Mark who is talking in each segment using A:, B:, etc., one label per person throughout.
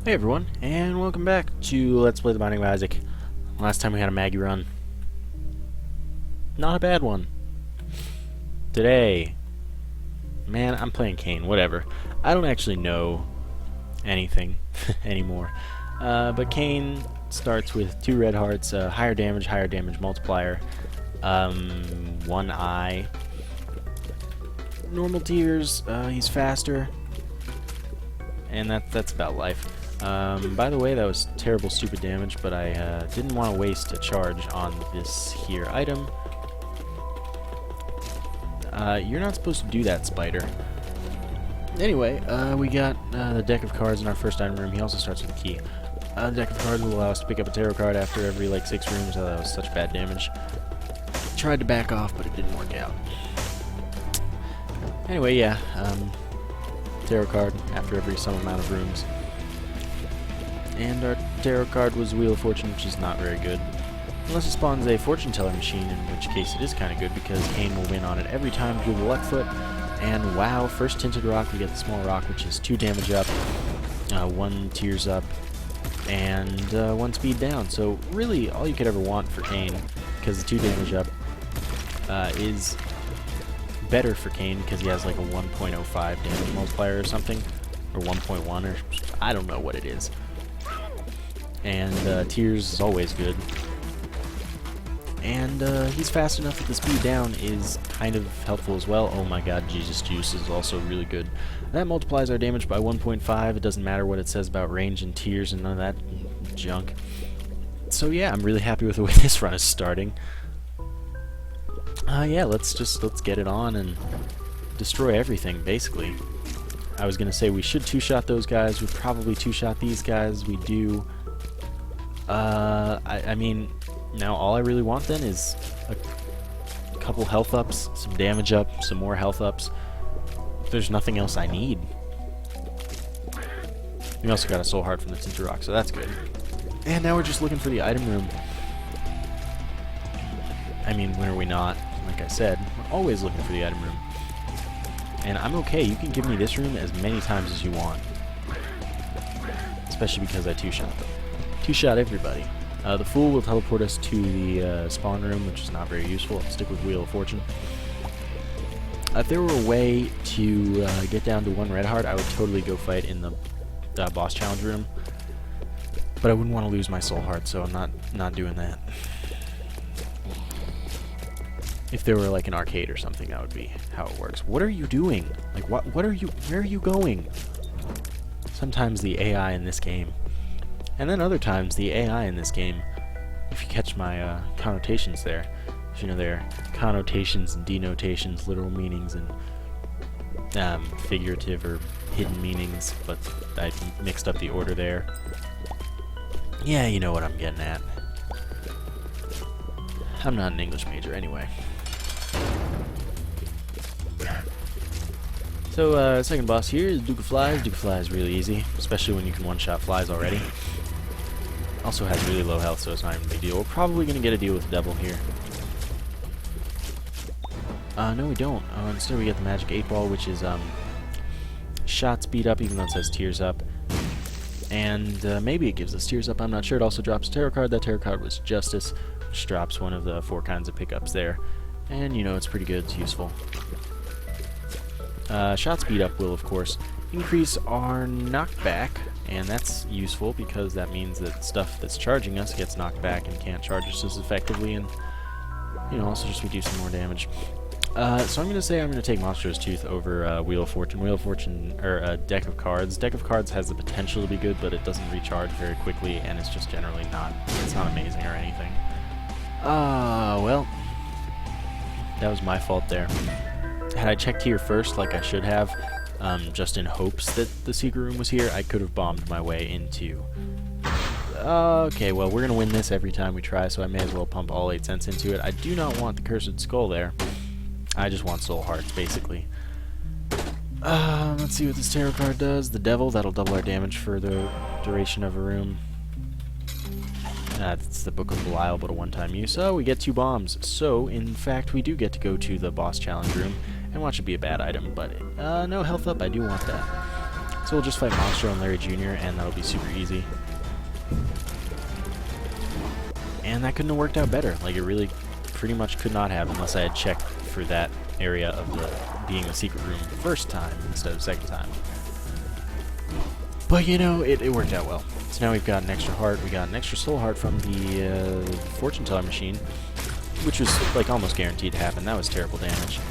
A: Hey everyone, and welcome back to Let's Play The Binding of Isaac. Last time we had a Maggie run. Not a bad one. Today, man, I'm playing CAIN, whatever. I don't actually know anything anymore. But CAIN starts with 2 red hearts, higher damage multiplier, 1 eye, normal tears, he's faster, and that's about life. By the way, that was terrible, stupid damage, but I didn't want to waste a charge on this here item. You're not supposed to do that, spider. Anyway, we got the deck of cards in our first item room. He also starts with a key. The deck of cards will allow us to pick up a tarot card after every, like, 6 rooms. Oh, that was such bad damage. Tried to back off, but it didn't work out. Anyway, yeah, tarot card after every some amount of rooms. And our tarot card was Wheel of Fortune, which is not very good. Unless it spawns a fortune teller machine, in which case it is kind of good because CAIN will win on it every time through the luck foot. And wow, first tinted rock, we get the small rock, which is 2 damage up, 1 tears up, and 1 speed down. So really, all you could ever want for CAIN, because the 2 damage up is better for CAIN because he has like a 1.05 damage multiplier or something, or 1.1, or I don't know what it is. And tears is always good. And he's fast enough that the speed down is kind of helpful as well. Oh my god, Jesus Juice is also really good. That multiplies our damage by 1.5. It doesn't matter what it says about range and tears and none of that junk. So yeah, I'm really happy with the way this run is starting. Yeah, let's get it on and destroy everything, basically. I was gonna say we should 2-shot those guys. We probably 2-shot these guys. We do. I mean, now all I really want then is a couple health ups, some damage up, some more health ups. There's nothing else I need. We also got a soul heart from the Tinted Rock, so that's good. And now we're just looking for the item room. I mean, when are we not? Like I said, we're always looking for the item room. And I'm okay, you can give me this room as many times as you want. Especially because I 2-shot them. 2-shot everybody. The Fool will teleport us to the spawn room, which is not very useful. I'll stick with Wheel of Fortune. If there were a way to get down to 1 red heart, I would totally go fight in the boss challenge room. But I wouldn't want to lose my soul heart, so I'm not doing that. If there were like an arcade or something, that would be how it works. What are you doing? Like, what are you? Where are you going? Sometimes the AI in this game. And then other times, the AI in this game, if you catch my connotations there, you know, there are connotations and denotations, literal meanings, and figurative or hidden meanings, but I mixed up the order there. Yeah, you know what I'm getting at. I'm not an English major anyway. So, second boss here is Duke of Flies. Duke of Flies is really easy, especially when you can 1-shot flies already. Also has really low health, so it's not even a big deal. We're probably going to get a deal with the devil here. No, we don't. Instead we get the magic 8-ball, which is shot speed up, even though it says tears up. And maybe it gives us tears up, I'm not sure. It also drops a tarot card. That tarot card was Justice, which drops one of the 4 kinds of pickups there. And, you know, it's pretty good. It's useful. Shot speed up will, of course, increase our knockback, and that's useful because that means that stuff that's charging us gets knocked back and can't charge us as effectively, and, you know, also just we do some more damage. So I'm going to say I'm going to take MONSTROS Tooth over Wheel of Fortune. Wheel of Fortune, or Deck of Cards. Deck of Cards has the potential to be good, but it doesn't recharge very quickly, and it's just generally not, it's not amazing or anything. Well, that was my fault there. Had I checked here first, like I should have, just in hopes that the secret room was here, I could have bombed my way into... Okay, well, we're going to win this every time we try, so I may as well pump all 8 cents into it. I do not want the Cursed Skull there. I just want soul hearts, basically. Let's see what this tarot card does. The Devil, that'll double our damage for the duration of a room. It's the Book of Belial, but a 1-time use. Oh, we get 2 bombs. So, in fact, we do get to go to the boss challenge room and watch it be a bad item, but no health up, I do want that. So we'll just fight Monstro and Larry Jr., and that'll be super easy. And that couldn't have worked out better. Like, it really pretty much could not have unless I had checked for that area of the being the secret room the first time instead of the second time. But, you know, it worked out well. So now we've got an extra heart. We got an extra soul heart from the fortune teller machine, which was, like, almost guaranteed to happen. That was terrible damage.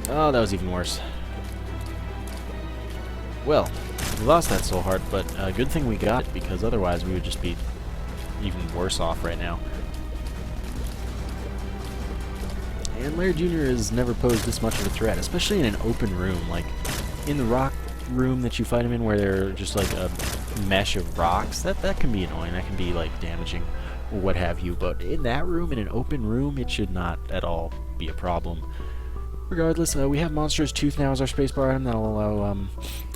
A: Oh, that was even worse. Well, we lost that soul heart, but good thing we got it, because otherwise we would just be even worse off right now. And Larry Jr. has never posed this much of a threat, especially in an open room, like in the rock room that you fight him in, where they're just like a mesh of rocks. That can be annoying. That can be like damaging or what have you. But in that room, in an open room, it should not at all be a problem. Regardless, we have Monstro's Tooth now as our spacebar item. That'll allow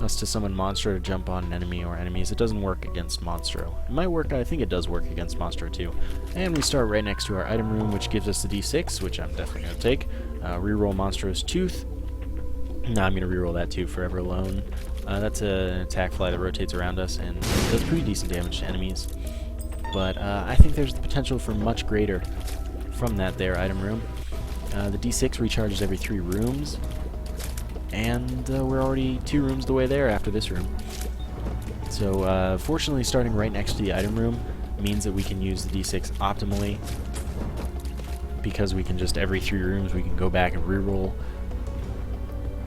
A: us to summon Monstro to jump on an enemy or enemies. It doesn't work against Monstro. It might work, I think it does work against Monstro too. And we start right next to our item room, which gives us the D6, which I'm definitely going to take. Reroll Monstro's Tooth. No, I'm going to reroll that too, Forever Alone. That's an attack fly that rotates around us and does pretty decent damage to enemies. But I think there's the potential for much greater from that there item room. The D6 recharges every 3 rooms, and we're already 2 rooms the way there after this room. So fortunately, starting right next to the item room means that we can use the D6 optimally, because we can just, every 3 rooms, we can go back and reroll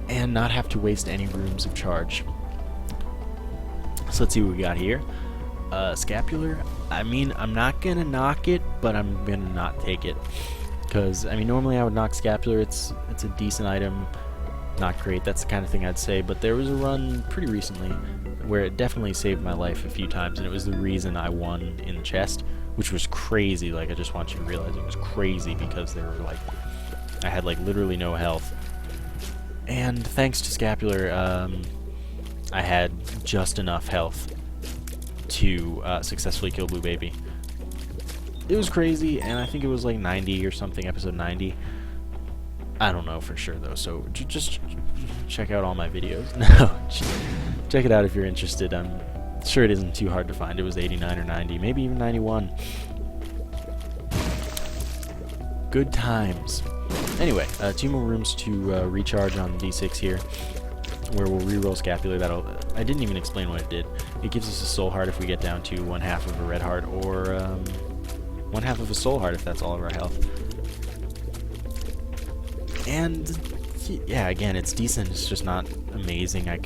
A: and not have to waste any rooms of charge. So let's see what we got here. Scapular. I mean, I'm not going to knock it, but I'm going to not take it. Because, I mean, normally I would knock Scapular. It's a decent item. Not great. That's the kind of thing I'd say. But there was a run pretty recently where it definitely saved my life a few times, and it was the reason I won in the chest, which was crazy. Like, I just want you to realize it was crazy, because there were, like, I had, like, literally no health. And thanks to Scapular, I had just enough health to successfully kill Blue Baby. It was crazy, and I think it was like 90 or something, episode 90. I don't know for sure, though, so just check out all my videos. No, check it out if you're interested. I'm sure it isn't too hard to find. It was 89 or 90, maybe even 91. Good times. Anyway, 2 more rooms to recharge on D6 here, where we'll reroll Scapular. I didn't even explain what it did. It gives us a soul heart if we get down to 1/2 of a red heart, or 1/2 of a soul heart if that's all of our health. And yeah, again, it's decent. It's just not amazing. I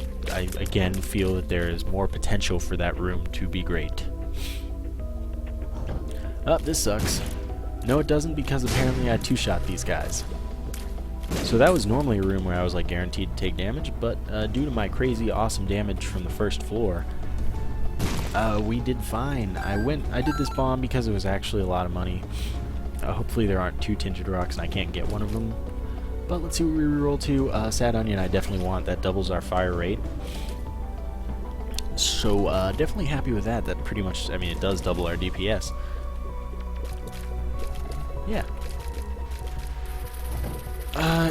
A: again feel that there is more potential for that room to be great. Oh, this sucks. No, it doesn't, because apparently I 2-shot these guys. So that was normally a room where I was like guaranteed to take damage, but due to my crazy awesome damage from the first floor, we did fine. I did this bomb because it was actually a lot of money. Hopefully there aren't 2 tinted rocks and I can't get one of them. But let's see what we reroll to. Sad Onion I definitely want. That doubles our fire rate. So definitely happy with that. That pretty much, I mean, it does double our DPS. Yeah.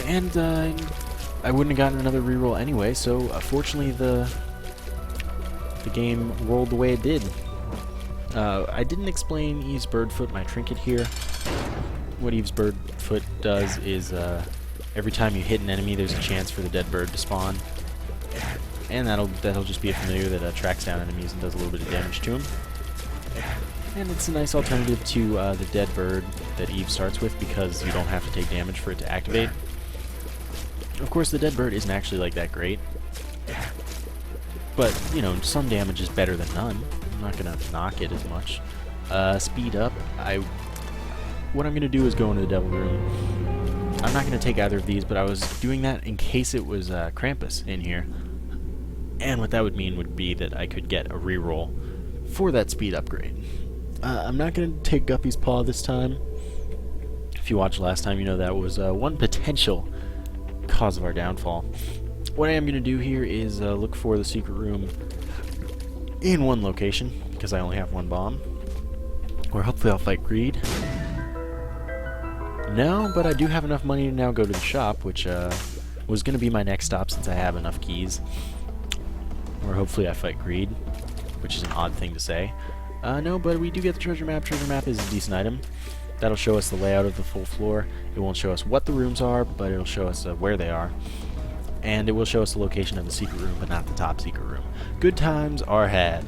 A: And I wouldn't have gotten another reroll anyway, so fortunately the game rolled the way it did. I didn't explain Eve's Birdfoot, my trinket here. What Eve's Birdfoot does is every time you hit an enemy, there's a chance for the dead bird to spawn. And that'll just be a familiar that tracks down enemies and does a little bit of damage to them. And it's a nice alternative to the dead bird that Eve starts with, because you don't have to take damage for it to activate. Of course, the dead bird isn't actually like that great, but you know, some damage is better than none. I'm not gonna knock it as much. Speed up. What I'm gonna do is go into the devil room. I'm not gonna take either of these, but I was doing that in case it was Krampus in here. And what that would mean would be that I could get a reroll for that speed upgrade. I'm not going to take Guppy's Paw this time. If you watched last time, you know that was one potential cause of our downfall. What I am going to do here is look for the secret room in one location, because I only have 1 bomb. Or hopefully I'll fight Greed. No, but I do have enough money to now go to the shop, which was going to be my next stop since I have enough keys. Or hopefully I fight greed, which is an odd thing to say. No, but we do get the treasure map. Treasure map is a decent item. That'll show us the layout of the full floor. It won't show us what the rooms are, but it'll show us where they are. And it will show us the location of the secret room, but not the top secret room. Good times are had.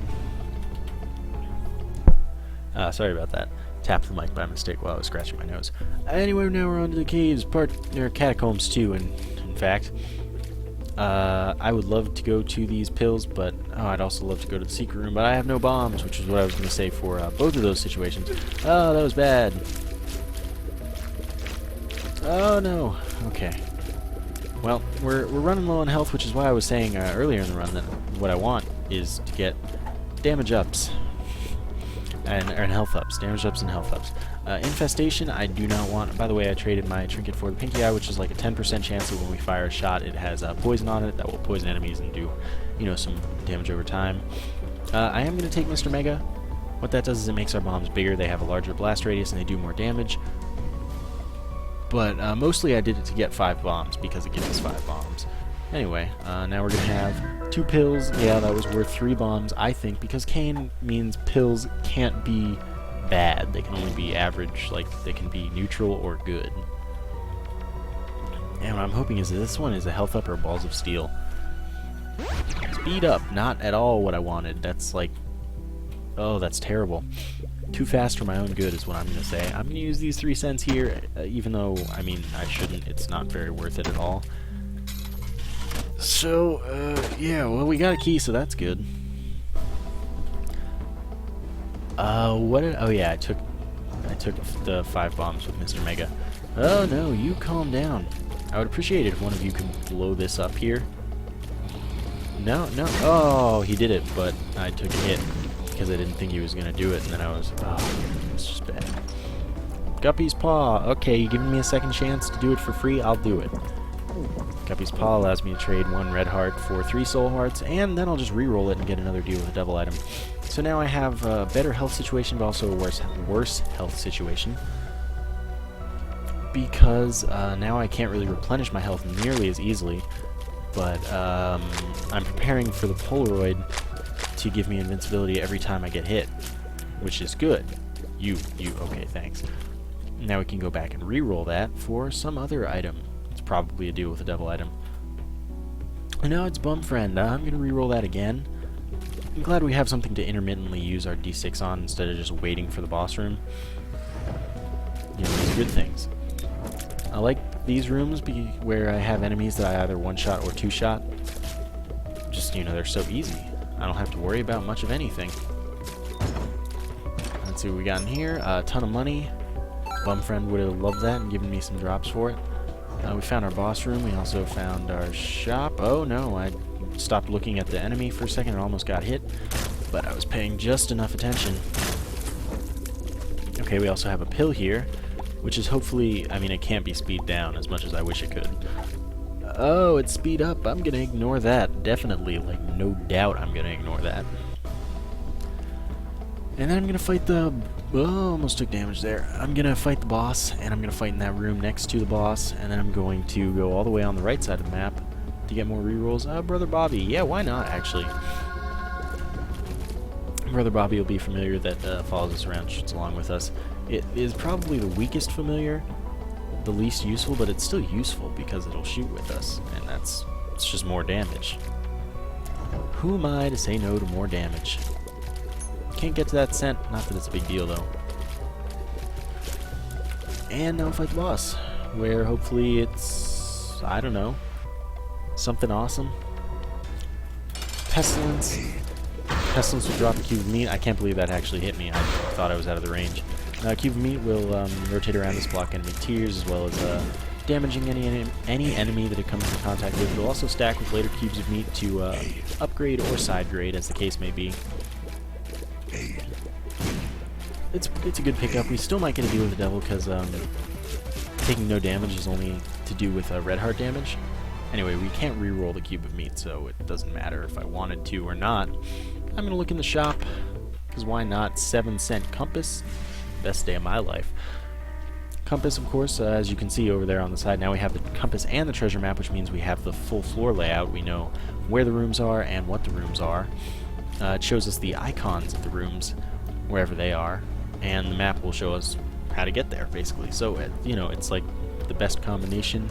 A: Sorry about that. Tapped the mic by mistake while I was scratching my nose. Anyway, now we're on to the caves, catacombs too, and in fact, I would love to go to these pills, but I'd also love to go to the secret room, but I have no bombs, which is what I was going to say for both of those situations. Oh, that was bad. Oh no. Okay. Well, we're running low on health, which is why I was saying earlier in the run that what I want is to get damage ups. And health ups. Damage ups and health ups. Infestation, I do not want. By the way, I traded my trinket for the pinky eye, which is like a 10% chance that when we fire a shot, it has poison on it that will poison enemies and do, some damage over time. I am going to take Mr. Mega. What that does is it makes our bombs bigger. They have a larger blast radius and they do more damage. But mostly I did it to get 5 bombs because it gives us 5 bombs. Anyway, now we're going to have 2 pills. Yeah, that was worth 3 bombs, I think, because CAIN means pills can't be bad. They can only be average, like they can be neutral or good. And what I'm hoping is that this one is a health up or balls of steel. Speed up, not at all what I wanted. That's like, oh, that's terrible. Too fast for my own good is what I'm going to say. I'm going to use these 3 cents here, even though, I mean, I shouldn't. It's not very worth it at all. So, yeah, well, we got a key, so that's good. Oh yeah, I took the 5 bombs with Mr. Mega. Oh no, you calm down. I would appreciate it if one of you could blow this up here. No, oh, he did it, but I took a hit because I didn't think he was gonna do it, and then I was, oh, it's just bad. Guppy's Paw. Okay, you giving me a second chance to do it for free? I'll do it. Guppy's Paw allows me to trade 1 red heart for 3 soul hearts, and then I'll just re-roll it and get another deal with a devil item. So now I have a better health situation, but also a worse health situation. Because now I can't really replenish my health nearly as easily, but I'm preparing for the Polaroid to give me invincibility every time I get hit, which is good. Okay, thanks. Now we can go back and re-roll that for some other item. It's probably a deal with a devil item. No, it's Bum Friend. I'm going to re-roll that again. I'm glad we have something to intermittently use our D6 on instead of just waiting for the boss room. These are good things. I like these rooms where I have enemies that I either one-shot or two-shot. Just, they're so easy. I don't have to worry about much of anything. Let's see what we got in here. A ton of money. Bum Friend would have loved that and given me some drops for it. We found our boss room. We also found our shop. Oh no, I stopped looking at the enemy for a second and almost got hit, but I was paying just enough attention. Okay, we also have a pill here, which is hopefully, I mean, it can't be speed down as much as I wish it could. Oh, it's speed up. I'm gonna ignore that. Definitely, like, no doubt I'm gonna ignore that. And then I'm gonna fight the... Oh, almost took damage there. I'm gonna fight the boss, and I'm gonna fight in that room next to the boss, and then I'm going to go all the way on the right side of the map to get more rerolls. Brother Bobby. Yeah, why not, actually? Brother Bobby will be familiar that follows us around, shoots along with us. It is probably the weakest familiar, the least useful, but it's still useful because it'll shoot with us, and it's just more damage. Who am I to say no to more damage? Can't get to that scent, not that it's a big deal though. And now fight the boss, where hopefully it's, I don't know, something awesome. Pestilence. Pestilence will drop a cube of meat. I can't believe that actually hit me. I thought I was out of the range. Cube of meat will rotate around this, block enemy tears, as well as damaging any enemy that it comes into contact with. It will also stack with later cubes of meat to upgrade or side grade, as the case may be. It's a good pickup. We still might get a deal with the devil because taking no damage is only to do with red heart damage. Anyway, we can't re-roll the cube of meat, so it doesn't matter if I wanted to or not. I'm gonna look in the shop because why not? 7-cent compass, best day of my life. Compass, of course, as you can see over there on the side. Now we have the compass and the treasure map, which means we have the full floor layout. We know where the rooms are and what the rooms are. It shows us the icons of the rooms, wherever they are, and the map will show us how to get there, basically. So, you know, it's like the best combination.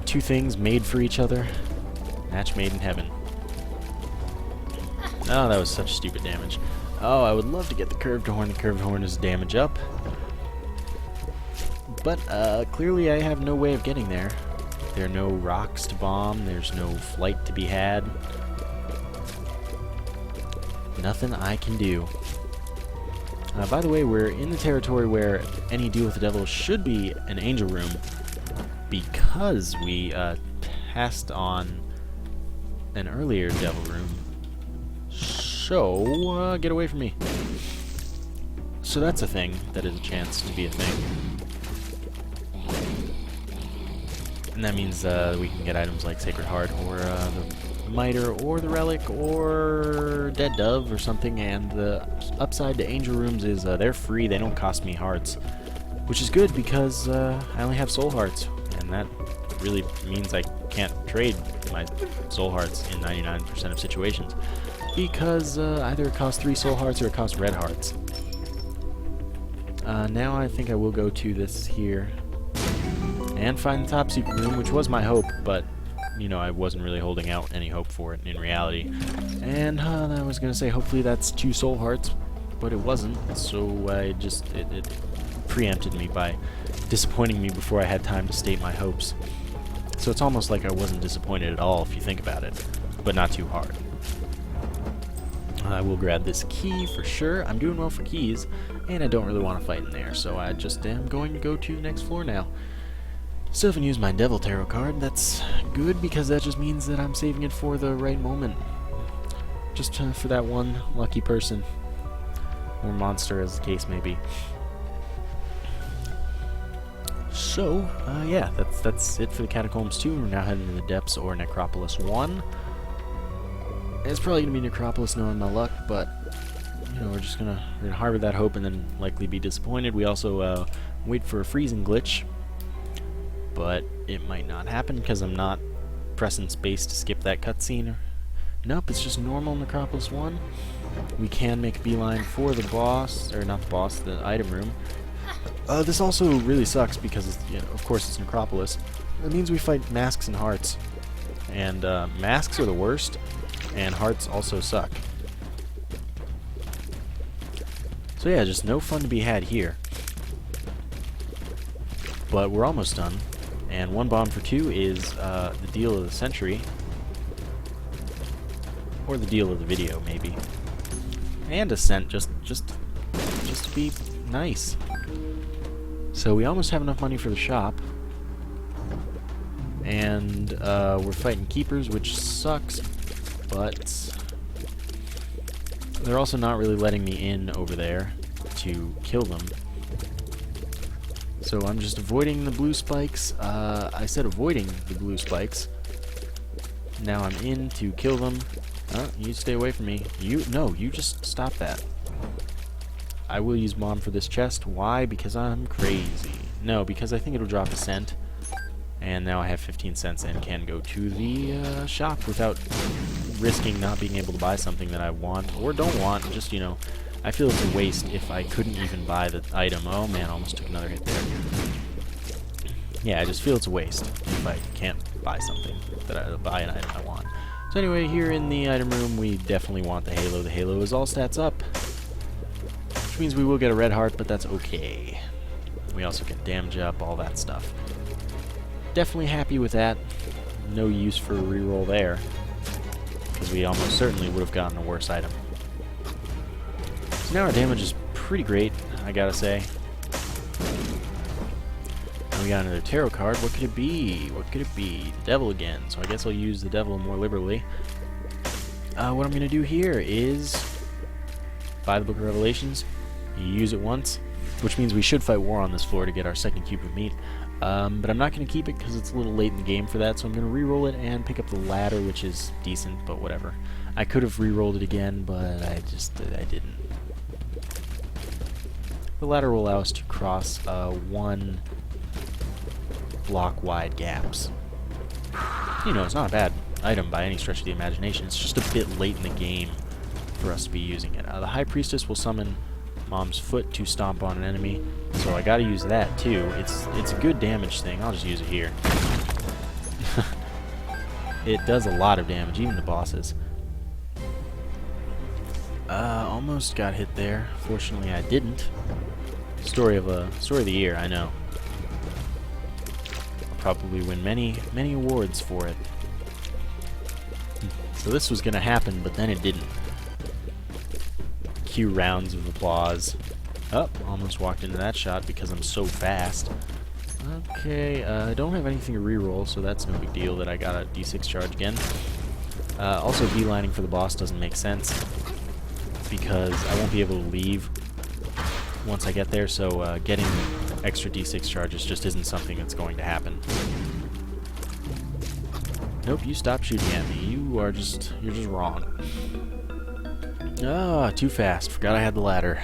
A: Two things made for each other. Match made in heaven. Oh, that was such stupid damage. Oh, I would love to get the curved horn. The curved horn is damage up. But, clearly I have no way of getting there. There are no rocks to bomb. There's no flight to be had. Nothing I can do. By the way, we're in the territory where any deal with the devil should be an angel room, because we passed on an earlier devil room. So, get away from me. So that's a thing. That is a chance to be a thing. And that means we can get items like Sacred Heart, or the Miter, or the Relic, or Dead Dove, or something. And the upside to Angel Rooms is they're free, they don't cost me hearts. Which is good, because I only have Soul Hearts. And that really means I can't trade my Soul Hearts in 99% of situations. Because either it costs 3 Soul Hearts, or it costs Red Hearts. Now I think I will go to this here and find the top secret room, which was my hope, but, you know, I wasn't really holding out any hope for it in reality. And I was going to say, hopefully that's 2 Soul Hearts, but it wasn't, so I just, it preempted me by disappointing me before I had time to state my hopes. So it's almost like I wasn't disappointed at all, if you think about it, but not too hard. I will grab this key for sure. I'm doing well for keys, and I don't really want to fight in there, so I just am going to go to the next floor now. Still haven't used my Devil Tarot card. That's good, because that just means that I'm saving it for the right moment. Just for that one lucky person. Or monster, as the case may be. So, yeah, that's it for the Catacombs 2. We're now heading to the Depths or Necropolis 1. It's probably going to be Necropolis knowing my luck, but, you know, we're going to harbor that hope and then likely be disappointed. We also wait for a freezing glitch. But it might not happen because I'm not pressing space to skip that cutscene. Nope, it's just normal Necropolis 1. We can make a beeline for the boss, or not the boss, the item room. This also really sucks because, it's, you know, of course it's Necropolis. It means we fight masks and hearts. And masks are the worst, and hearts also suck. So yeah, just no fun to be had here. But we're almost done. And 1 bomb for 2 is the deal of the century. Or the deal of the video, maybe. And a cent, just to be nice. So we almost have enough money for the shop. And we're fighting keepers, which sucks. But they're also not really letting me in over there to kill them. So I'm just avoiding the blue spikes. I said avoiding the blue spikes. Now I'm in to kill them. You stay away from me. No, you just stop that. I will use Mom for this chest. Why? Because I'm crazy. No, because I think it'll drop a cent. And now I have 15 cents and can go to the shop without risking not being able to buy something that I want or don't want. Just, you know, I feel it's a waste if I couldn't even buy the item. Oh man, I almost took another hit there. Yeah, I just feel it's a waste if I can't buy something buy an item I want. So anyway, here in the item room, we definitely want the Halo. The Halo is all stats up, which means we will get a red heart, but that's okay. We also get damage up, all that stuff. Definitely happy with that. No use for a reroll there, because we almost certainly would have gotten a worse item. So now our damage is pretty great, I gotta say. And we got another tarot card. What could it be? What could it be? The devil again. So I guess I'll use the devil more liberally. What I'm gonna do here is buy the Book of Revelations. You use it once, which means we should fight war on this floor to get our second cube of meat. But I'm not going to keep it because it's a little late in the game for that, so I'm going to re-roll it and pick up the ladder, which is decent, but whatever. I could have re-rolled it again, but I didn't. The ladder will allow us to cross 1 block wide gaps. You know, it's not a bad item by any stretch of the imagination. It's just a bit late in the game for us to be using it. The High Priestess will summon Mom's Foot to stomp on an enemy, so I gotta use that too. It's a good damage thing. I'll just use it here. It does a lot of damage, even the bosses. Almost got hit there. Fortunately, I didn't. Story of the year, I know. I'll probably win many awards for it. So this was gonna happen, but then it didn't. Cue rounds of applause. Oh, almost walked into that shot because I'm so fast. Okay, I don't have anything to reroll, so that's no big deal that I got a D6 charge again. Also, beelining for the boss doesn't make sense because I won't be able to leave once I get there, so getting extra D6 charges just isn't something that's going to happen. Nope, you stop shooting at me. You're just wrong. Ah, too fast. Forgot I had the ladder.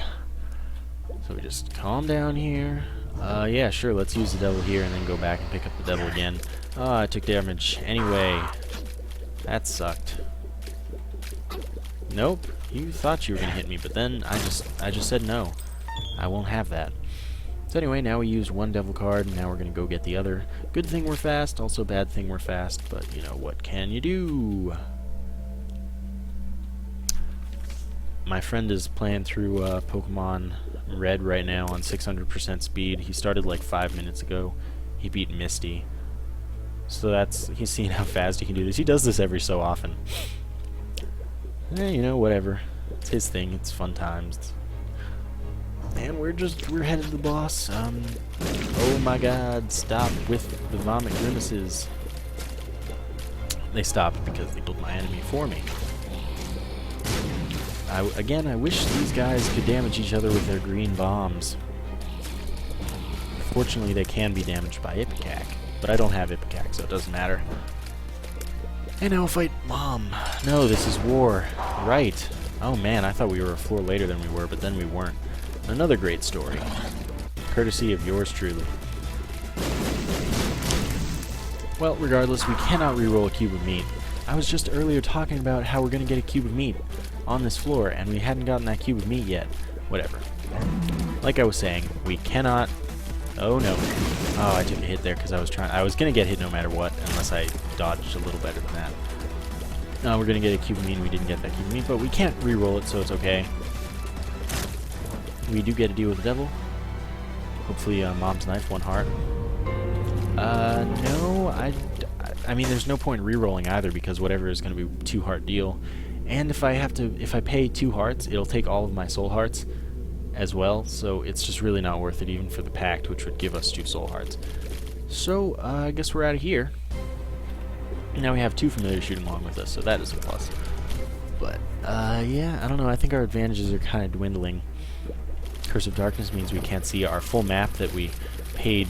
A: So we just calm down here. Yeah, sure, let's use the devil here and then go back and pick up the devil again. Ah, I took damage anyway. That sucked. Nope, you thought you were gonna hit me, but then I just said no. I won't have that. So anyway, now we used 1 devil card, and now we're gonna go get the other. Good thing we're fast, also bad thing we're fast, but you know, what can you do? My friend is playing through Pokemon Red right now on 600% speed. He started like 5 minutes ago. He beat Misty. So he's seeing how fast he can do this. He does this every so often. You know, whatever. It's his thing. It's fun times. And we're headed to the boss. Oh my god, stop with the vomit grimaces. They stopped because they killed my enemy for me. Again, I wish these guys could damage each other with their green bombs. Fortunately, they can be damaged by Ipecac, but I don't have Ipecac, so it doesn't matter. And now we'll fight Mom. No, this is war. Right. Oh man, I thought we were a floor later than we were, but then we weren't. Another great story. Courtesy of yours truly. Well, regardless, we cannot reroll a cube of meat. I was just earlier talking about how we're going to get a cube of meat on this floor, and we hadn't gotten that cube of meat yet. Whatever. Like I was saying, we cannot... Oh no. Oh, I took a hit there because I was going to get hit no matter what, unless I dodged a little better than that. No, we're going to get a cube of meat, and we didn't get that cube of meat, but we can't reroll it, so it's okay. We do get to deal with the devil. Hopefully, Mom's Knife, 1 heart. No, I mean, there's no point in re-rolling either because whatever is going to be 2 heart deal. And if I pay 2 hearts, it'll take all of my soul hearts as well. So it's just really not worth it, even for the pact, which would give us 2 soul hearts. So I guess we're out of here. Now we have 2 familiars shooting along with us, so that is a plus. But yeah, I don't know. I think our advantages are kind of dwindling. Curse of Darkness means we can't see our full map that we paid,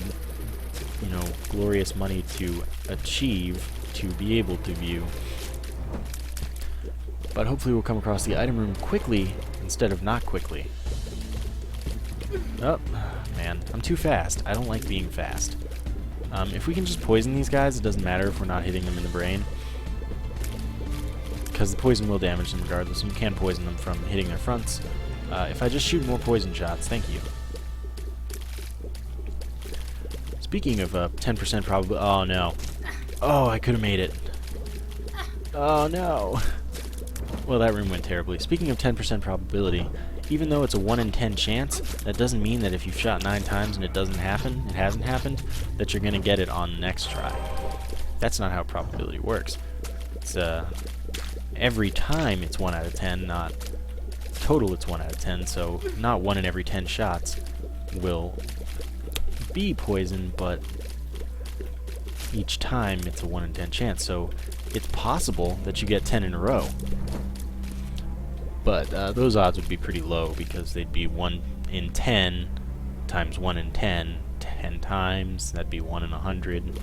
A: you know, glorious money to achieve to be able to view. But hopefully we'll come across the item room quickly instead of not quickly. Oh, man, I'm too fast. I don't like being fast. If we can just poison these guys, it doesn't matter if we're not hitting them in the brain. Because the poison will damage them regardless, and you can poison them from hitting their fronts. If I just shoot more poison shots, thank you. Speaking of 10% probability... Oh, no. Oh, I could have made it. Oh, no. Well, that room went terribly. Speaking of 10% probability, even though it's a 1 in 10 chance, that doesn't mean that if you've shot 9 times and it hasn't happened, that you're going to get it on the next try. That's not how probability works. It's, every time it's 1 out of 10, not... Total it's 1 out of 10, so not 1 in every 10 shots will be poison, but each time it's a 1 in 10 chance, so it's possible that you get 10 in a row. But those odds would be pretty low because they'd be 1 in 10 times 1 in 10, 10 times, that'd be 1 in 100.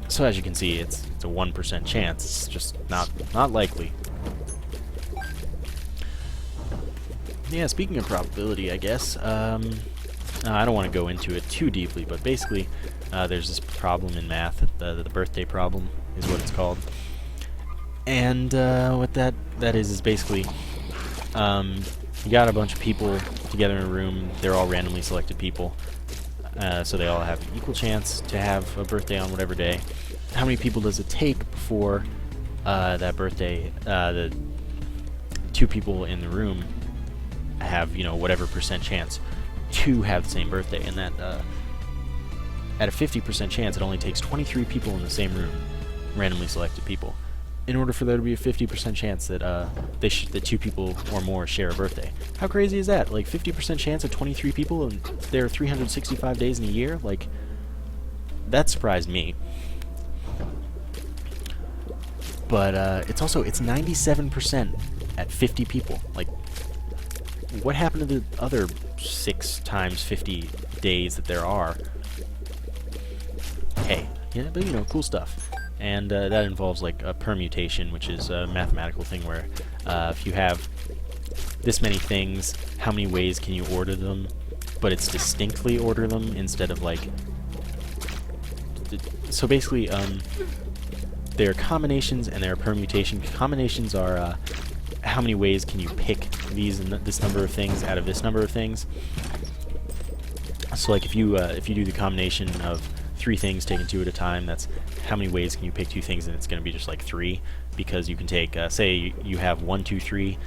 A: So as you can see, it's a 1% chance. It's just not likely. Yeah, speaking of probability, I guess, I don't want to go into it too deeply, but basically, there's this problem in math, the birthday problem is what it's called. And what that is basically, you got a bunch of people together in a room, they're all randomly selected people, so they all have an equal chance to have a birthday on whatever day. How many people does it take before that birthday, the two people in the room have, you know, whatever percent chance to have the same birthday? And that, at a 50% chance, it only takes 23 people in the same room, randomly selected people, in order for there to be a 50% chance that that two people or more share a birthday. How crazy is that? Like 50% chance of 23 people, and there are 365 days in a year? Like, that surprised me. But it's 97% at 50 people. Like, what happened to the other 6 times 50 days that there are? Hey, yeah, but you know, cool stuff. And that involves like a permutation, which is a mathematical thing where if you have this many things, how many ways can you order them? But it's distinctly order them instead of like... So basically, there are combinations and there are permutations. Combinations are how many ways can you pick these and this number of things out of this number of things. So like if you do the combination of 3 things taken 2 at a time, that's how many ways can you pick 2 things, and it's going to be just like 3, because you can take, say you have 1, 2, 3,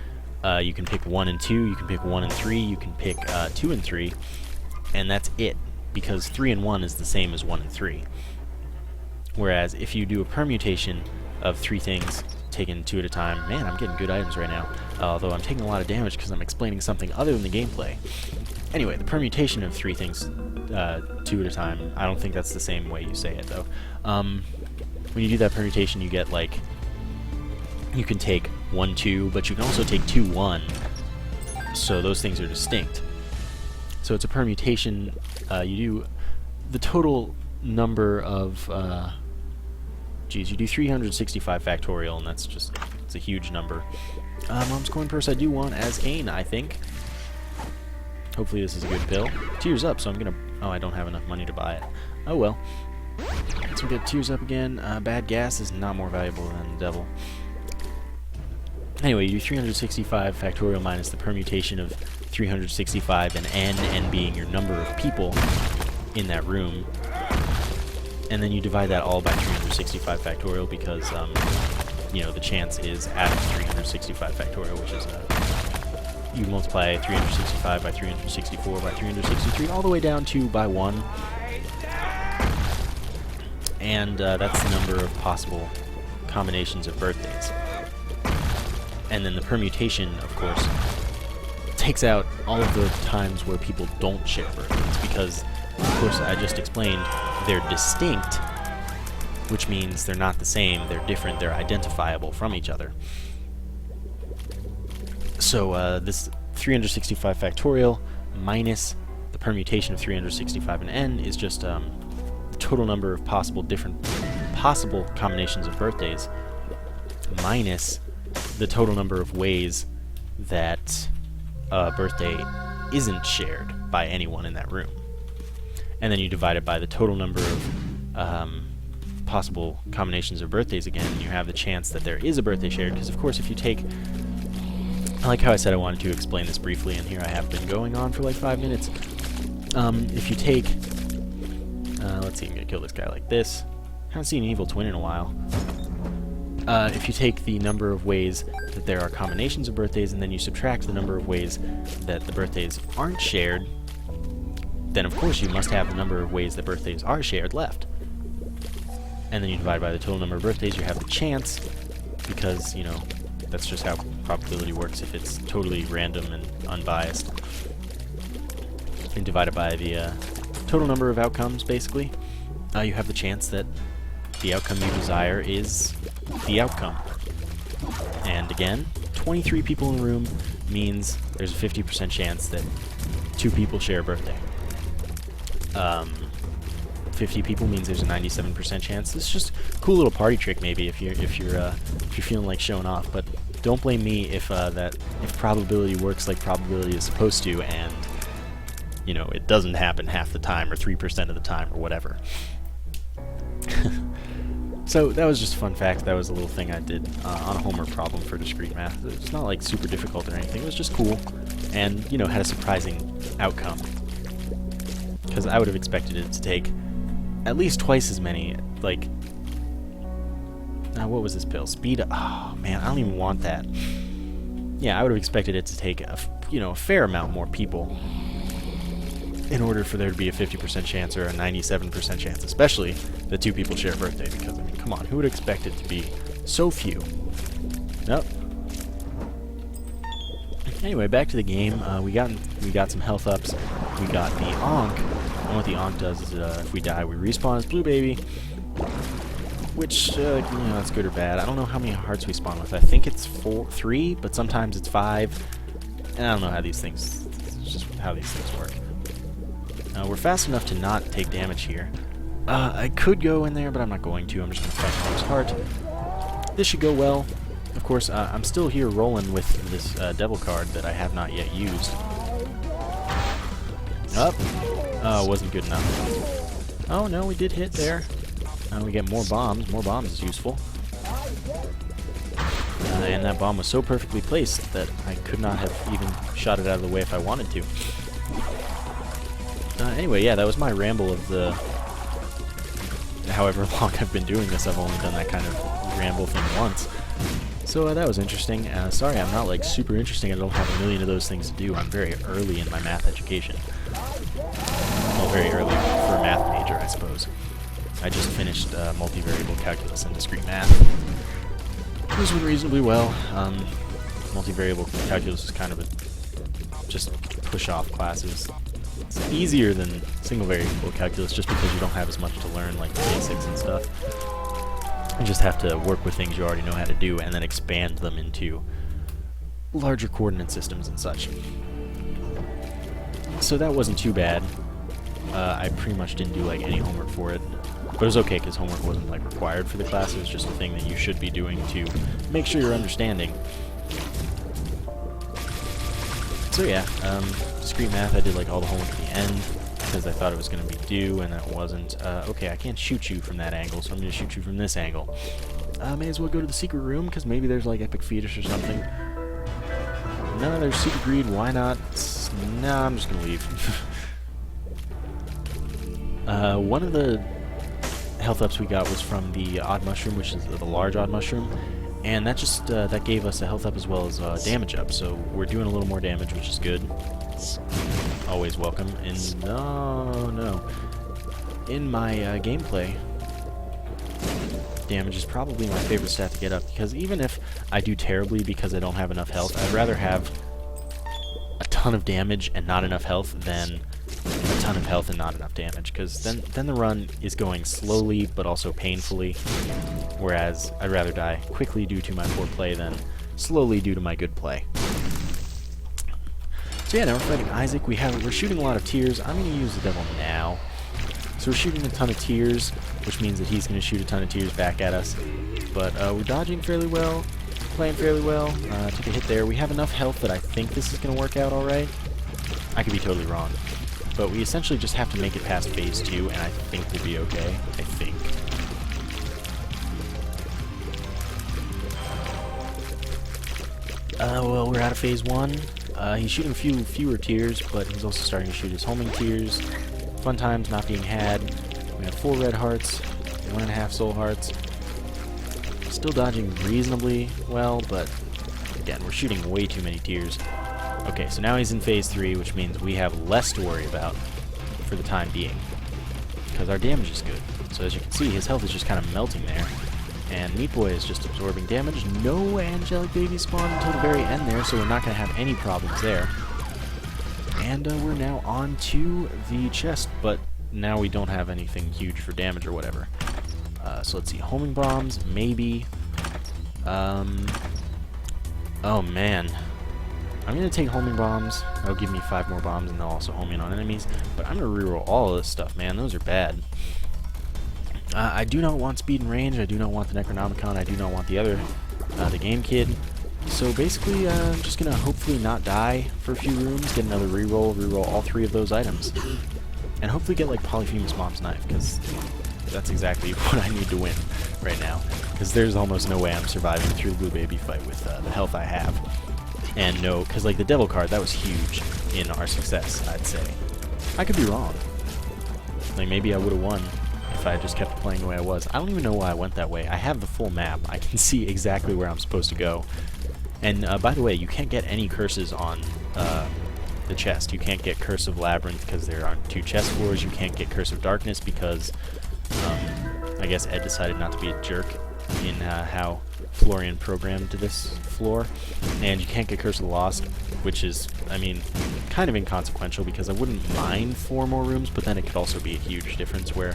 A: you can pick 1 and 2, you can pick 1 and 3, you can pick 2 and 3, and that's it, because 3 and 1 is the same as 1 and 3. Whereas if you do a permutation of 3 things taken 2 at a time, man, I'm getting good items right now, although I'm taking a lot of damage because I'm explaining something other than the gameplay. Anyway, the permutation of 3 things 2 at a time, I don't think that's the same way you say it, though. When you do that permutation, you get, like, you can take 1, 2, but you can also take 2, 1, so those things are distinct. So it's a permutation. You do the total number of... you do 365 factorial, and that's just... it's a huge number. Mom's coin purse I do want as CAIN, I think. Hopefully this is a good pill. Tears up, so I'm gonna... oh, I don't have enough money to buy it. Oh well. So we get tears up again. Bad gas is not more valuable than the devil. Anyway, you do 365 factorial minus the permutation of 365 and n being your number of people in that room. And then you divide that all by 365 factorial because, you know, the chance is out of 365 factorial, which is... you multiply 365 by 364 by 363 all the way down to by 1. And that's the number of possible combinations of birthdays. And then the permutation, of course, takes out all of the times where people don't share birthdays, because, of course, I just explained, they're distinct, which means they're not the same, they're different, they're identifiable from each other. So this 365 factorial minus the permutation of 365 and n is just the total number of possible combinations of birthdays minus the total number of ways that a birthday isn't shared by anyone in that room. And then you divide it by the total number of possible combinations of birthdays again, and you have the chance that there is a birthday shared, because of course if you take... I like how I said I wanted to explain this briefly, and here I have been going on for like 5 minutes. If you take... let's see, I'm going to kill this guy like this. Haven't seen an evil twin in a while. If you take the number of ways that there are combinations of birthdays, and then you subtract the number of ways that the birthdays aren't shared, then of course you must have the number of ways that birthdays are shared left. And then you divide by the total number of birthdays, you have the chance, because, you know, that's just how probability works if it's totally random and unbiased. And divided by the total number of outcomes, basically, you have the chance that the outcome you desire is the outcome. And again, 23 people in the room means there's a 50% chance that 2 people share a birthday. 50 people means there's a 97% chance. It's just a cool little party trick, maybe, if you're feeling like showing off. But don't blame me if if probability works like probability is supposed to, and you know it doesn't happen half the time or 3% of the time or whatever. So that was just a fun fact. That was a little thing I did on a homework problem for discrete math. It's not like super difficult or anything. It was just cool, and you know had a surprising outcome. Because I would have expected it to take at least twice as many. Like, what was this pill? Speed. Oh man, I don't even want that. Yeah, I would have expected it to take a fair amount more people in order for there to be a 50% chance or a 97% chance, especially the 2 people share a birthday, because, I mean, come on, who would expect it to be so few? Nope. Anyway, back to the game. We got some health ups. We got the Ankh, and what the Ankh does is if we die, we respawn as Blue Baby, which, that's good or bad. I don't know how many hearts we spawn with. I think it's 3, but sometimes it's 5, and I don't know how these things, it's just how these things work. We're fast enough to not take damage here. I could go in there, but I'm not going to. I'm just going to fight Mom's Heart. This should go well. Of course, I'm still here rolling with this Devil card that I have not yet used. Wasn't good enough. Oh, no, we did hit there. We get more bombs. More bombs is useful. And that bomb was so perfectly placed that I could not have even shot it out of the way if I wanted to. Anyway, yeah, that was my ramble of the... However long I've been doing this, I've only done that kind of ramble thing once. So that was interesting. Sorry, I'm not like super interesting. I don't have a million of those things to do. I'm very early in my math education. Well, very early for a math major, I suppose. I just finished multivariable calculus and discrete math. This went reasonably well. Multivariable calculus is kind of just push-off classes. It's easier than single variable calculus just because you don't have as much to learn, like the basics and stuff. You just have to work with things you already know how to do and then expand them into larger coordinate systems and such. So that wasn't too bad. I pretty much didn't do like any homework for it. But it was okay because homework wasn't like required for the class. It was just a thing that you should be doing to make sure you're understanding. So yeah, discrete math, I did like all the homework at the end because I thought it was going to be due, and that wasn't. Okay, I can't shoot you from that angle, so I'm going to shoot you from this angle. May as well go to the secret room because maybe there's like epic fetus or something. No, there's super greed. Why not? No, I'm just going to leave. One of the health ups we got was from the odd mushroom, which is the large odd mushroom. And that just that gave us a health up as well as damage up, so we're doing a little more damage, which is good. Always welcome. And no. In my gameplay, damage is probably my favorite stat to get up, because even if I do terribly because I don't have enough health, I'd rather have a ton of damage and not enough health than a ton of health and not enough damage, because then the run is going slowly but also painfully, whereas I'd rather die quickly due to my poor play than slowly due to my good play. So yeah, now we're fighting Isaac. We're shooting a lot of tears. I'm going to use the devil now. So we're shooting a ton of tears, which means that he's going to shoot a ton of tears back at us. But we're dodging fairly well, playing fairly well. Took a hit there. We have enough health that I think this is going to work out alright. I could be totally wrong. But we essentially just have to make it past phase 2, and I think we'll be okay. I think. Well, we're out of phase 1. He's shooting fewer tears, but he's also starting to shoot his homing tears. Fun times not being had. We have 4 red hearts, 1.5 soul hearts. Still dodging reasonably well, but again, we're shooting way too many tears. Okay, so now he's in phase 3, which means we have less to worry about for the time being, because our damage is good. So as you can see, his health is just kind of melting there, and Meat Boy is just absorbing damage. No angelic babies spawn until the very end there, so we're not going to have any problems there. And we're now on to the chest, but now we don't have anything huge for damage or whatever. So let's see, homing bombs, maybe. Oh man. I'm going to take homing bombs. That'll give me 5 more bombs, and they'll also home in on enemies. But I'm going to reroll all of this stuff, man. Those are bad. I do not want speed and range. I do not want the Necronomicon. I do not want the other, the Game Kid. So basically, I'm just gonna hopefully not die for a few rooms, get another reroll all 3 of those items, and hopefully get like Polyphemus Mom's Knife, because that's exactly what I need to win right now. Because there's almost no way I'm surviving through the Blue Baby fight with the health I have. And no, because like the Devil card, that was huge in our success, I'd say. I could be wrong. Like maybe I would have won if I just kept playing the way I was. I don't even know why I went that way. I have the full map. I can see exactly where I'm supposed to go. And by the way, you can't get any curses on the chest. You can't get Curse of Labyrinth because there are 2 chest floors. You can't get Curse of Darkness because I guess Ed decided not to be a jerk in how Florian programmed this floor. And you can't get Curse of the Lost, which is, I mean, kind of inconsequential because I wouldn't mind 4 more rooms, but then it could also be a huge difference where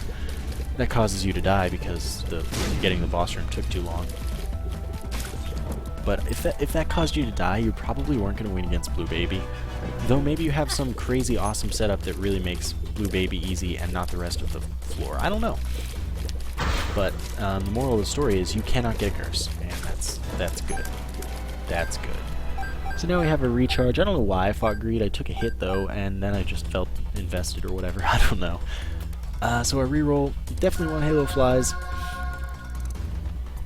A: that causes you to die because getting the boss room took too long. But if that caused you to die, you probably weren't going to win against Blue Baby. Though maybe you have some crazy awesome setup that really makes Blue Baby easy and not the rest of the floor. I don't know. But the moral of the story is you cannot get a curse, and that's good. That's good. So now we have a recharge. I don't know why I fought Greed. I took a hit though, and then I just felt invested or whatever. I don't know. So I reroll. Definitely want Halo Flies.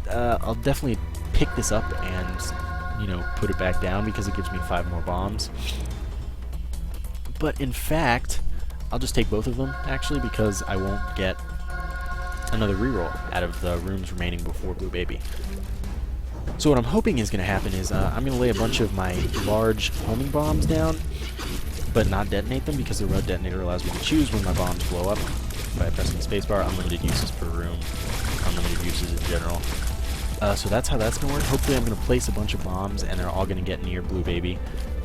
A: I'll definitely pick this up and, you know, put it back down because it gives me 5 more bombs. But in fact, I'll just take both of them actually because I won't get another reroll out of the rooms remaining before Blue Baby. So what I'm hoping is going to happen is I'm going to lay a bunch of my large homing bombs down, but not detonate them because the road detonator allows me to choose when my bombs blow up by pressing the spacebar. Unlimited uses per room, unlimited uses in general. So that's how that's going to work. Hopefully I'm going to place a bunch of bombs and they're all going to get near Blue Baby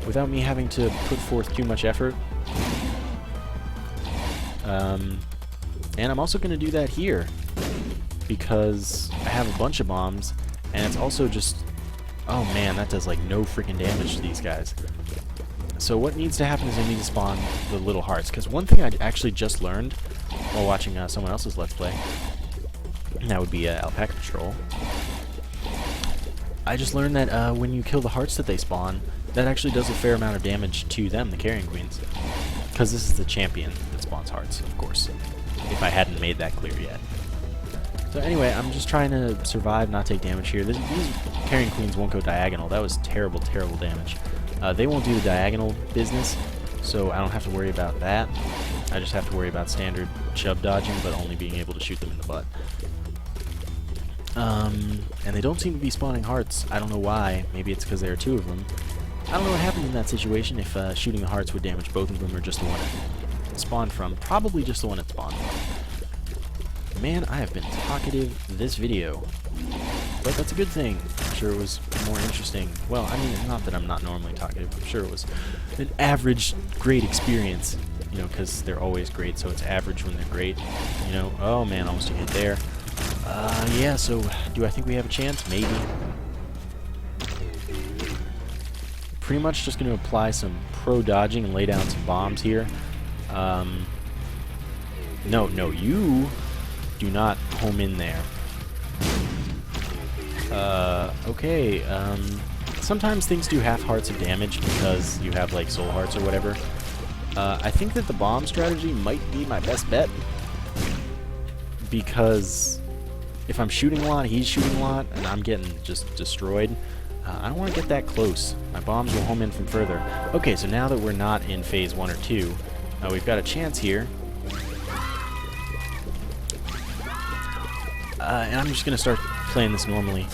A: without me having to put forth too much effort. And I'm also going to do that here because I have a bunch of bombs and it's also just, oh man, that does like no freaking damage to these guys. So what needs to happen is I need to spawn the little hearts, because one thing I actually just learned while watching someone else's Let's Play, and that would be Alpaca Patrol. I just learned that when you kill the hearts that they spawn, that actually does a fair amount of damage to them, the carrying queens. Because this is the champion that spawns hearts, of course, if I hadn't made that clear yet. So anyway, I'm just trying to survive, not take damage here. These carrying queens won't go diagonal. That was terrible, terrible damage. They won't do the diagonal business, so I don't have to worry about that. I just have to worry about standard shove dodging, but only being able to shoot them in the butt. And they don't seem to be spawning hearts. I don't know why. Maybe it's because there are 2 of them. I don't know what happened in that situation, if shooting the hearts would damage both of them or just the one it spawned from. Probably just the one it spawned from. Man, I have been talkative this video. But that's a good thing. I'm sure it was more interesting. Well, I mean, not that I'm not normally talkative. I'm sure it was an average great experience. You know, because they're always great, so it's average when they're great. You know, oh man, almost a hit there. Yeah, so do I think we have a chance? Maybe. Pretty much just going to apply some pro dodging and lay down some bombs here. No, you do not home in there. Okay, sometimes things do half hearts of damage because you have like soul hearts or whatever. I think that the bomb strategy might be my best bet, because if I'm shooting a lot, he's shooting a lot, and I'm getting just destroyed. I don't want to get that close. My bombs will home in from further. Okay, so now that we're not in phase 1 or 2, we've got a chance here. And I'm just going to start playing this normally,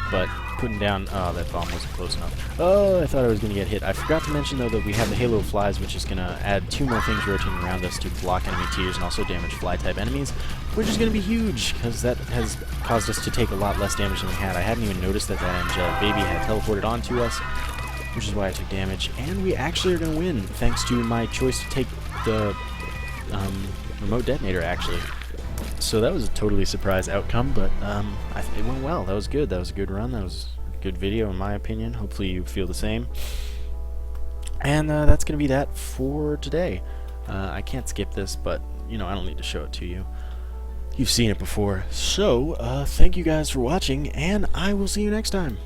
A: but putting down... Oh, that bomb wasn't close enough. Oh, I thought I was going to get hit. I forgot to mention, though, that we have the Halo Flies, which is going to add 2 more things rotating around us to block enemy tiers and also damage fly-type enemies, which is going to be huge, because that has caused us to take a lot less damage than we had. I hadn't even noticed that that Angelic Baby had teleported onto us, which is why I took damage. And we actually are going to win, thanks to my choice to take the remote detonator, actually. So that was a totally surprise outcome, but it went well. That was good. That was a good run. That was a good video, in my opinion. Hopefully you feel the same. And that's going to be that for today. I can't skip this, but, you know, I don't need to show it to you. You've seen it before. So, thank you guys for watching, and I will see you next time.